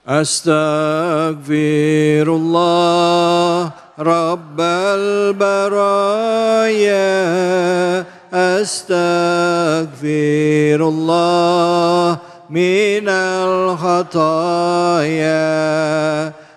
Astaghfirullah Rabbal baraya. Astaghfirullah minal khataya.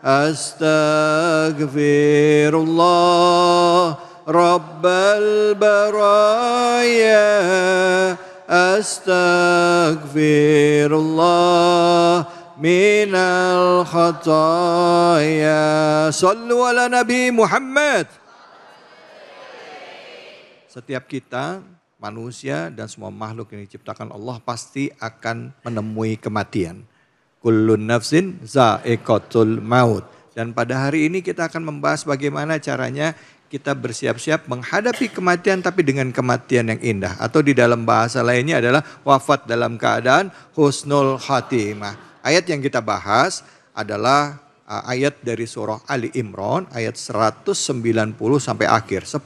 Astaghfirullah Rabbal baraya. Astaghfirullah minal khataya. Sallu ala Nabi Muhammad. Setiap kita, manusia dan semua makhluk yang diciptakan Allah pasti akan menemui kematian. Kullun nafsin za'iqatul maut. Dan pada hari ini kita akan membahas bagaimana caranya kita bersiap-siap menghadapi kematian tapi dengan kematian yang indah. Atau di dalam bahasa lainnya adalah wafat dalam keadaan husnul khatimah. Ayat yang kita bahas adalah ayat dari surah Ali Imran ayat 190 sampai akhir. 10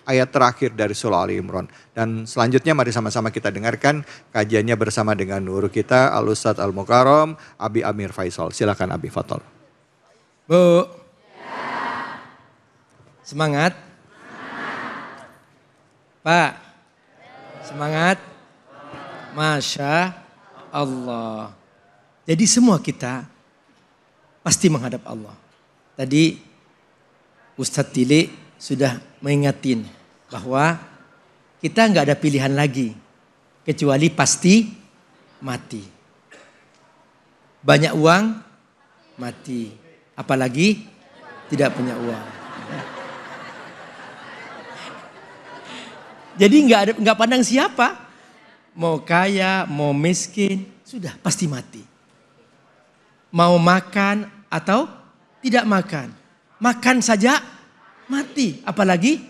ayat terakhir dari surah Ali Imran. Dan selanjutnya mari sama-sama kita dengarkan kajiannya bersama dengan guru kita Al-Ustadz Al-Mukarram Abi Amir Faisal. Silakan Abi Fathol. Bu. Semangat. Pak. Semangat. Masya Allah. Jadi semua kita pasti menghadap Allah. Tadi Ustadz Tili sudah mengingatin bahwa kita nggak ada pilihan lagi kecuali pasti mati. Banyak uang mati, apalagi tidak punya uang. Jadi nggak pandang siapa, mau kaya, mau miskin, sudah pasti mati. Mau makan atau tidak makan. Makan saja mati. Apalagi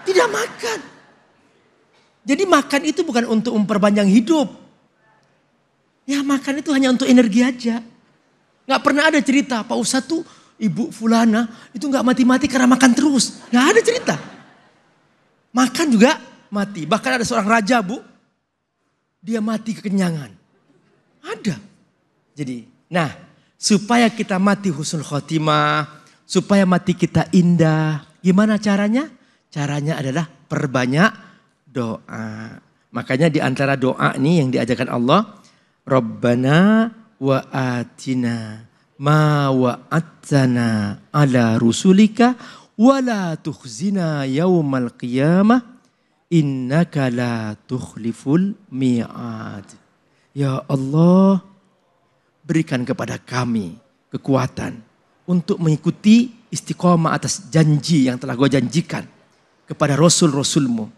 tidak makan. Jadi makan itu bukan untuk memperpanjang hidup. Ya makan itu hanya untuk energi aja. Gak pernah ada cerita Pak Ustadz tuh Ibu Fulana itu gak mati-mati karena makan terus. Gak ada cerita. Makan juga mati. Bahkan ada seorang raja Bu. Dia mati kekenyangan. Ada. Jadi supaya kita mati husnul khotimah, supaya mati kita indah. Gimana caranya? Caranya adalah perbanyak doa. Makanya di antara doa ini yang diajarkan Allah, Rabbana wa atina ma wa'attana ala rusulika wa la tukhzina yaumal qiyamah innaka la tukhliful mi'ad. Ya Allah, berikan kepada kami kekuatan untuk mengikuti istiqomah atas janji yang telah kau janjikan kepada Rasul-Rasulmu.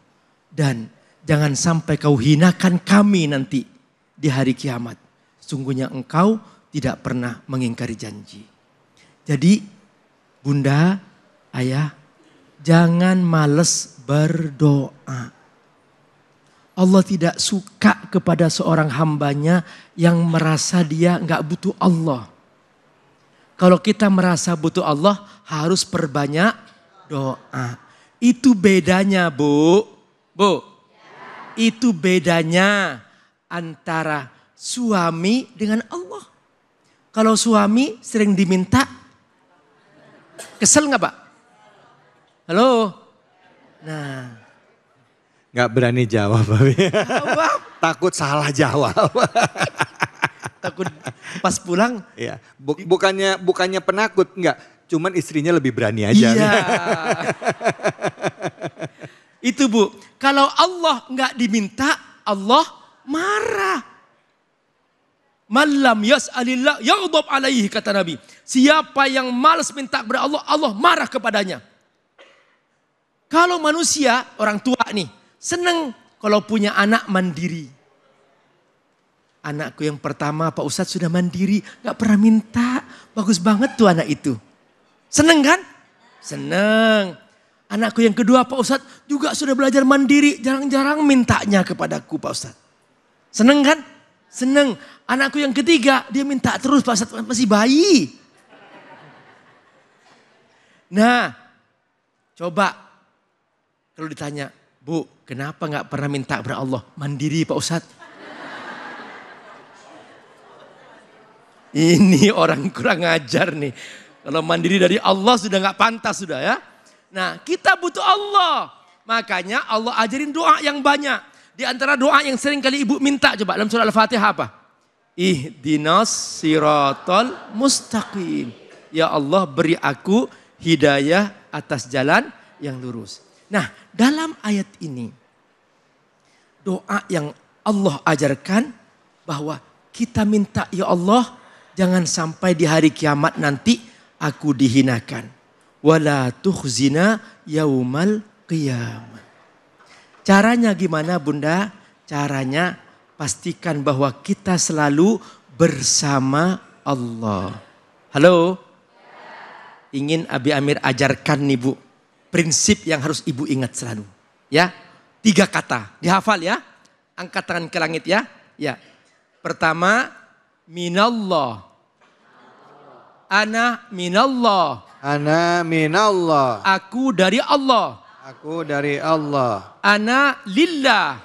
Dan jangan sampai kau hinakan kami nanti di hari kiamat. Sungguhnya engkau tidak pernah mengingkari janji. Jadi bunda, ayah, jangan males berdoa. Allah tidak suka kepada seorang hambanya yang merasa dia gak butuh Allah. Kalau kita merasa butuh Allah harus perbanyak doa. Itu bedanya Bu. Itu bedanya antara suami dengan Allah. Kalau suami sering diminta, kesel gak Pak? Halo? Nah. Gak berani jawab. Takut salah jawab. Takut pas pulang. Iya. Bukannya penakut, enggak. Cuman istrinya lebih berani aja. Iya. Itu Bu. Kalau Allah enggak diminta, Allah marah. Malam yas'alillah yaghdab alaihi kata Nabi. Siapa yang malas minta kepada Allah, Allah marah kepadanya. Kalau manusia, orang tua nih, senang kalau punya anak mandiri. Anakku yang pertama Pak Ustadz sudah mandiri, gak pernah minta. Bagus banget tuh anak itu. Seneng kan? Seneng. Anakku yang kedua Pak Ustadz juga sudah belajar mandiri. Jarang-jarang mintanya kepadaku Pak Ustadz. Seneng kan? Seneng. Anakku yang ketiga dia minta terus Pak Ustadz, masih bayi. Nah coba kalau ditanya, Bu kenapa gak pernah minta kepada Allah? Mandiri Pak Ustadz. Ini orang kurang ajar nih. Kalau mandiri dari Allah sudah nggak pantas sudah ya. Nah kita butuh Allah. Makanya Allah ajarin doa yang banyak. Di antara doa yang sering kali ibu minta coba dalam surah Al-Fatihah apa? Ihdinas siratal mustaqim. Ya Allah beri aku hidayah atas jalan yang lurus. Nah dalam ayat ini doa yang Allah ajarkan bahwa kita minta ya Allah jangan sampai di hari kiamat nanti aku dihinakan. Wala tukhzina yaumal qiyamah. Caranya gimana Bunda? Caranya pastikan bahwa kita selalu bersama Allah. Halo? Ingin Abi Amir ajarkan nih Bu. Prinsip yang harus Ibu ingat selalu. Ya, 3 kata. Dihafal ya. Angkat tangan ke langit ya. Ya. Pertama, minallah. Ana minallah. Ana minallah. Aku dari Allah. Aku dari Allah. Ana lillah.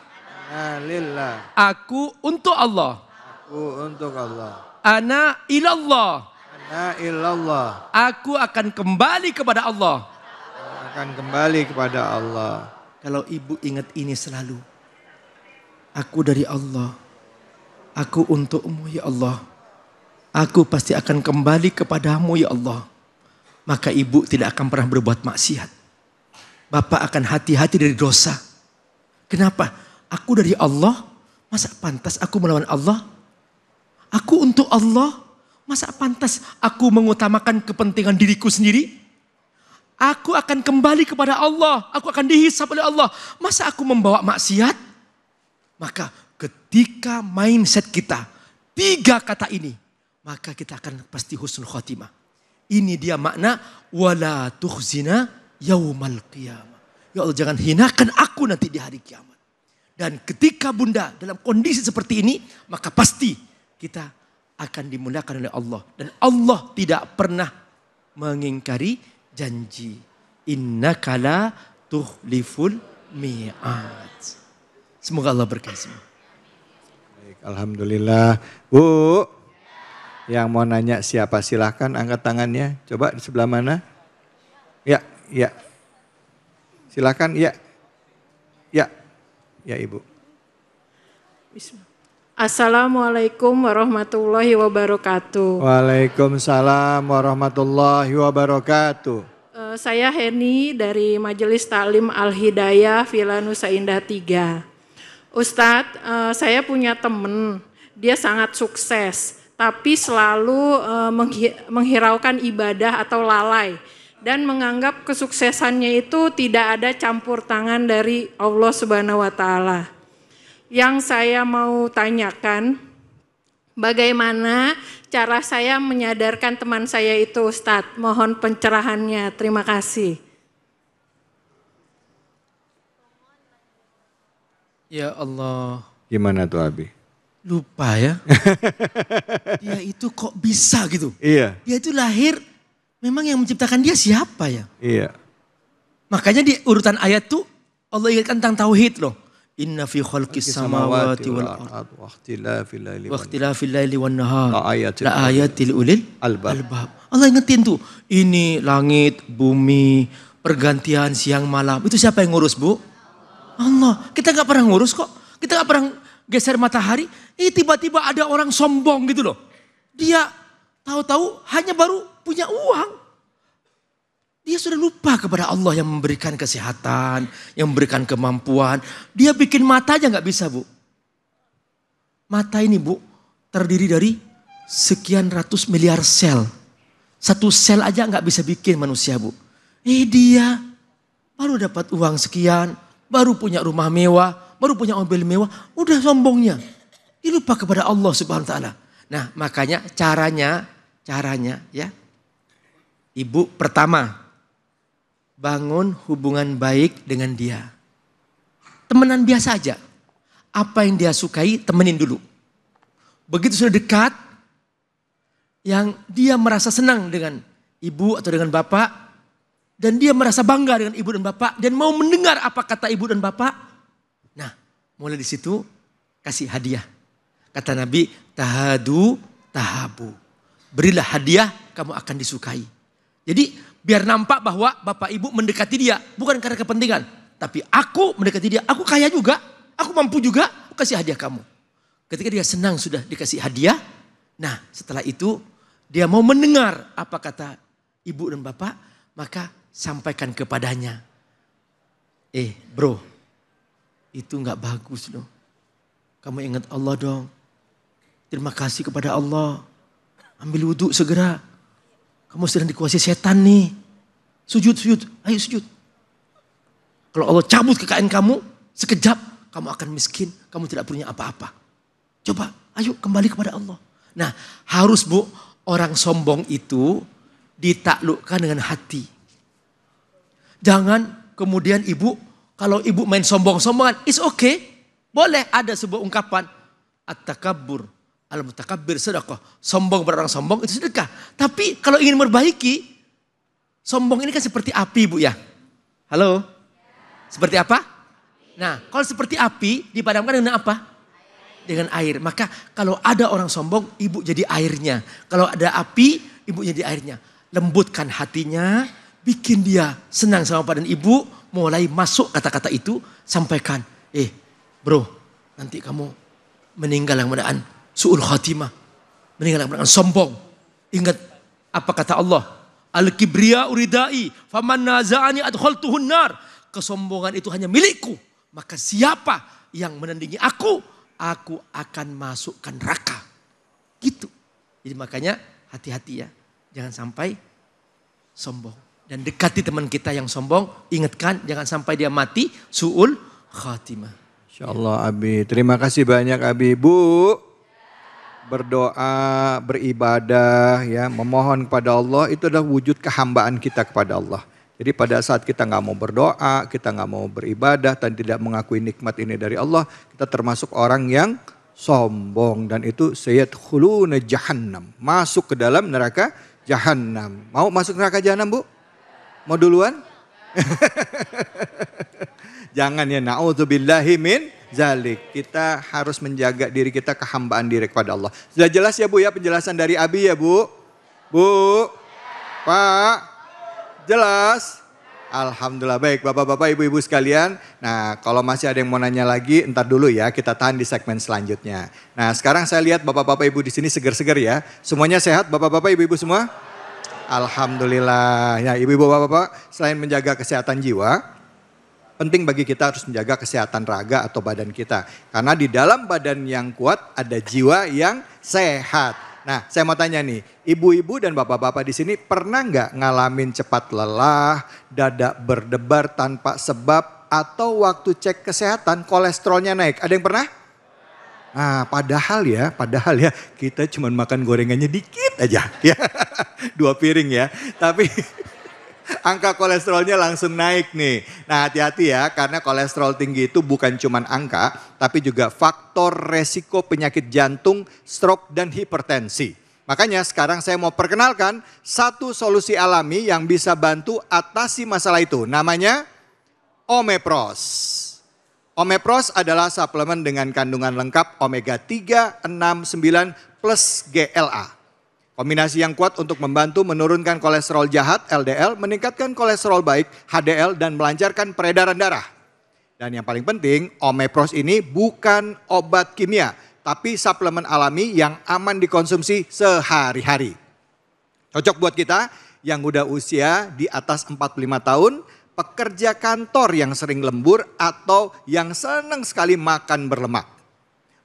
Ana lillah. Aku untuk Allah. Aku untuk Allah. Ana ilallah. Ana illallah. Aku akan kembali kepada Allah. Akan kembali kepada Allah. Kalau ibu ingat ini selalu. Aku dari Allah. Aku untukmu ya Allah. Aku pasti akan kembali kepadamu ya Allah. Maka ibu tidak akan pernah berbuat maksiat. Bapak akan hati-hati dari dosa. Kenapa? Aku dari Allah. Masa pantas aku melawan Allah? Aku untuk Allah. Masa pantas aku mengutamakan kepentingan diriku sendiri? Aku akan kembali kepada Allah. Aku akan dihisab oleh Allah. Masa aku membawa maksiat? Maka ketika mindset kita 3 kata ini. Maka kita akan pasti husnul khotimah. Ini dia makna wala tukhzina yaumal qiyamah. Ya Allah jangan hinakan aku nanti di hari kiamat. Dan ketika Bunda dalam kondisi seperti ini, maka pasti kita akan dimuliakan oleh Allah. Dan Allah tidak pernah mengingkari janji. Innaka la tuhliful mi'ad. Semoga Allah berkasih. Baik, alhamdulillah. Bu, yang mau nanya siapa silahkan angkat tangannya. Coba di sebelah mana? Ya, ya. Silahkan, ya. Ya, ya Ibu. Assalamualaikum warahmatullahi wabarakatuh. Waalaikumsalam warahmatullahi wabarakatuh. Saya Heni dari Majelis Taklim Al-Hidayah Villa Nusa Indah 3. Ustadz, saya punya teman, dia sangat sukses, tapi selalu menghiraukan ibadah atau lalai. Dan menganggap kesuksesannya itu tidak ada campur tangan dari Allah Subhanahu wa Ta'ala. Yang saya mau tanyakan, bagaimana cara saya menyadarkan teman saya itu Ustadz? Mohon pencerahannya, terima kasih. Ya Allah. Gimana tuh Abi? Lupa ya. Dia itu kok bisa gitu. Iya. Dia itu lahir, memang yang menciptakan dia siapa ya? Iya. Makanya di urutan ayat tuh Allah ingatkan tentang tauhid loh. Inna fi khalqis samawati wal ardh wa ikhtilafil laili wan nahar la ayatil ulil albab. Allah ingetin tuh, ini langit, bumi, pergantian siang malam. Itu siapa yang ngurus, Bu? Allah. Kita gak pernah ngurus kok. Kita gak pernah geser matahari. Tiba-tiba ada orang sombong gitu loh. Dia tahu-tahu hanya baru punya uang. Dia sudah lupa kepada Allah yang memberikan kesehatan, yang memberikan kemampuan. Dia bikin mata aja gak bisa, Bu. Mata ini, Bu, terdiri dari sekian ratus miliar sel. Satu sel aja gak bisa bikin manusia, Bu. Dia baru dapat uang sekian, baru punya rumah mewah, baru punya mobil mewah, udah sombongnya. Dia lupa kepada Allah Subhanahu wa Ta'ala. Nah, makanya caranya ya. Ibu pertama, bangun hubungan baik dengan dia. Temenan biasa aja. Apa yang dia sukai, temenin dulu. Begitu sudah dekat, yang dia merasa senang dengan ibu atau dengan bapak, dan dia merasa bangga dengan ibu dan bapak, dan mau mendengar apa kata ibu dan bapak. Nah, mulai di situ kasih hadiah. Kata Nabi, tahadu tahabu. berilah hadiah, kamu akan disukai. Jadi biar nampak bahwa bapak ibu mendekati dia bukan karena kepentingan. Tapi aku mendekati dia, aku kaya juga, aku mampu juga, aku kasih hadiah kamu. Ketika dia senang sudah dikasih hadiah, nah setelah itu dia mau mendengar apa kata ibu dan bapak, maka sampaikan kepadanya. Bro, itu gak bagus loh. Kamu ingat Allah dong. Terima kasih kepada Allah. Ambil wudhu segera. Kamu sedang dikuasai setan nih. Sujud, ayo sujud. Kalau Allah cabut kekayaan kamu, sekejap kamu akan miskin. Kamu tidak punya apa-apa. Coba, ayo kembali kepada Allah. Nah, harus Bu, orang sombong itu ditaklukkan dengan hati. Jangan kemudian ibu, kalau ibu main sombong-sombongan, it's okay. Boleh ada sebuah ungkapan. At-takabbur, al-mutakabbir sedekah. Sombong pada orang sombong itu sedekah. Tapi kalau ingin memperbaiki, sombong ini kan seperti api Bu ya. Halo? Seperti apa? Nah, kalau seperti api dipadamkan dengan apa? Dengan air. Maka kalau ada orang sombong, ibu jadi airnya. Kalau ada api, ibu jadi airnya. Lembutkan hatinya, bikin dia senang sama badan ibu. Mulai masuk kata-kata itu, sampaikan. Bro, nanti kamu meninggal yang keadaan su'ul khatimah. Meninggal yang keadaan sombong. Ingat apa kata Allah? Al-kibriya uridai, faman naza'ani adkhaltuhun nar. Kesombongan itu hanya milikku. Maka siapa yang menandingi aku akan masukkan neraka. Gitu. Jadi makanya hati-hati ya. Jangan sampai sombong. Dan dekati teman kita yang sombong. Ingatkan jangan sampai dia mati su'ul khatimah. InsyaAllah Abi. Terima kasih banyak Abi. Bu, berdoa, beribadah, ya, memohon kepada Allah itu adalah wujud kehambaan kita kepada Allah. Jadi pada saat kita nggak mau berdoa, kita nggak mau beribadah dan tidak mengakui nikmat ini dari Allah, kita termasuk orang yang sombong dan itu sayadkhuluna jahannam, masuk ke dalam neraka jahannam. Mau masuk neraka jahannam Bu? Mau duluan? Jangan ya, na'udzubillahi min zalik. Kita harus menjaga diri kita, kehambaan diri kepada Allah. Sudah jelas ya Bu ya penjelasan dari Abi ya Bu? Bu, Pak, jelas? Alhamdulillah. Baik Bapak-Bapak, Ibu-Ibu sekalian. Nah kalau masih ada yang mau nanya lagi, entar dulu ya, kita tahan di segmen selanjutnya. Nah sekarang saya lihat Bapak-Bapak Ibu di sini seger-seger ya. Semuanya sehat Bapak-Bapak Ibu-Ibu semua? Alhamdulillah. Ya Ibu-Ibu Bapak-Bapak, selain menjaga kesehatan jiwa, penting bagi kita harus menjaga kesehatan raga atau badan kita. Karena di dalam badan yang kuat ada jiwa yang sehat. Nah saya mau tanya nih, ibu-ibu dan bapak-bapak di sini pernah nggak ngalamin cepat lelah, dada berdebar tanpa sebab, atau waktu cek kesehatan kolesterolnya naik? Ada yang pernah? Nah padahal ya kita cuma makan gorengannya dikit aja ya. 2 piring ya. Tapi angka kolesterolnya langsung naik nih. Nah hati-hati ya, karena kolesterol tinggi itu bukan cuma angka, tapi juga faktor resiko penyakit jantung, stroke, dan hipertensi. Makanya sekarang saya mau perkenalkan satu solusi alami yang bisa bantu atasi masalah itu. Namanya Omepros. Omepros adalah suplemen dengan kandungan lengkap omega 3, 6, 9 plus GLA. Kombinasi yang kuat untuk membantu menurunkan kolesterol jahat LDL, meningkatkan kolesterol baik HDL dan melancarkan peredaran darah. Dan yang paling penting, Omepros ini bukan obat kimia, tapi suplemen alami yang aman dikonsumsi sehari-hari. Cocok buat kita yang udah usia di atas 45 tahun, pekerja kantor yang sering lembur atau yang senang sekali makan berlemak.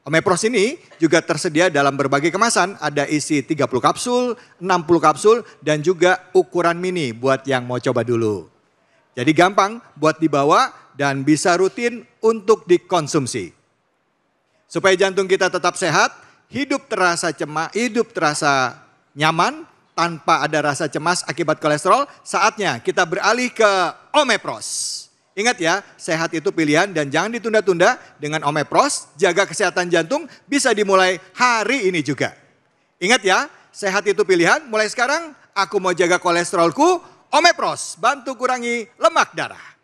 Omepros ini juga tersedia dalam berbagai kemasan, ada isi 30 kapsul, 60 kapsul, dan juga ukuran mini buat yang mau coba dulu. Jadi gampang buat dibawa dan bisa rutin untuk dikonsumsi. Supaya jantung kita tetap sehat, hidup terasa nyaman, tanpa ada rasa cemas akibat kolesterol, saatnya kita beralih ke Omepros. Ingat ya, sehat itu pilihan dan jangan ditunda-tunda. Dengan Omepros, jaga kesehatan jantung bisa dimulai hari ini juga. Ingat ya, sehat itu pilihan. Mulai sekarang, aku mau jaga kolesterolku, Omepros bantu kurangi lemak darah.